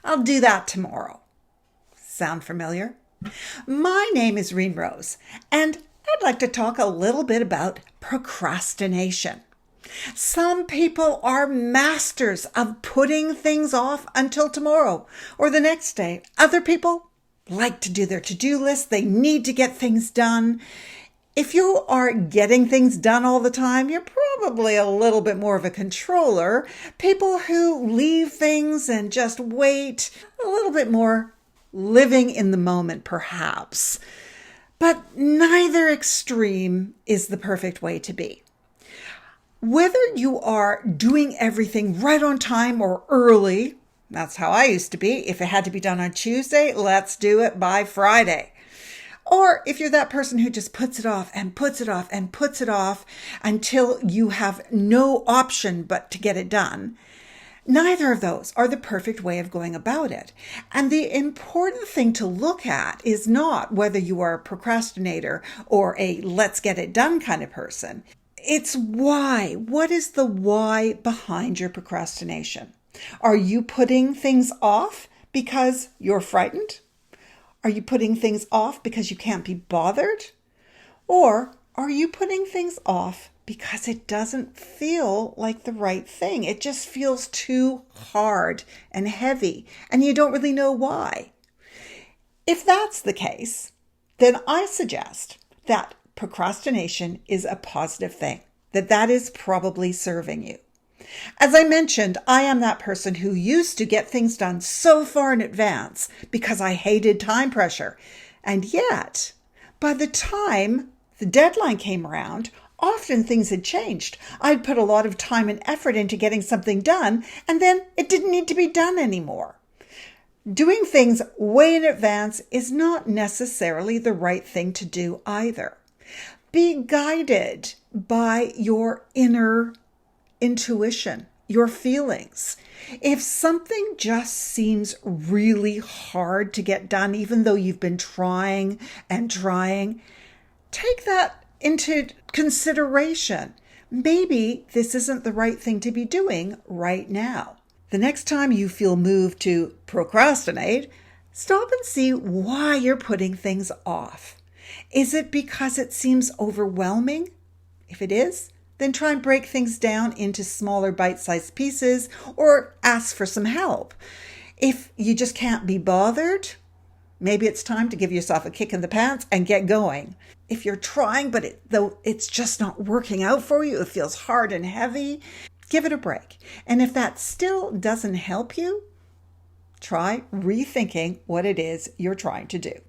I'll do that tomorrow. Sound familiar? My name is Reen Rose, and I'd like to talk a little bit about procrastination. Some people are masters of putting things off until tomorrow or the next day. Other people like to do their to-do list. They need to get things done. If you are getting things done all the time, you're probably a little bit more of a controller. People who leave things and just wait, a little bit more living in the moment, perhaps. But neither extreme is the perfect way to be. Whether you are doing everything right on time or early, that's how I used to be. If it had to be done on Tuesday, let's do it by Friday. Or if you're that person who just puts it off and puts it off and puts it off until you have no option but to get it done, neither of those are the perfect way of going about it. And the important thing to look at is not whether you are a procrastinator or a let's get it done kind of person. It's why. What is the why behind your procrastination? Are you putting things off because you're frightened? Are you putting things off because you can't be bothered? Or are you putting things off because it doesn't feel like the right thing? It just feels too hard and heavy, and you don't really know why. If that's the case, then I suggest that procrastination is a positive thing, that is probably serving you. As I mentioned, I am that person who used to get things done so far in advance because I hated time pressure. And yet, by the time the deadline came around, often things had changed. I'd put a lot of time and effort into getting something done, and then it didn't need to be done anymore. Doing things way in advance is not necessarily the right thing to do either. Be guided by your inner intuition, your feelings. If something just seems really hard to get done, even though you've been trying and trying, take that into consideration. Maybe this isn't the right thing to be doing right now. The next time you feel moved to procrastinate, stop and see why you're putting things off. Is it because it seems overwhelming? If it is, then try and break things down into smaller bite-sized pieces or ask for some help. If you just can't be bothered, maybe it's time to give yourself a kick in the pants and get going. If you're trying, but though it's just not working out for you, it feels hard and heavy, give it a break. And if that still doesn't help you, try rethinking what it is you're trying to do.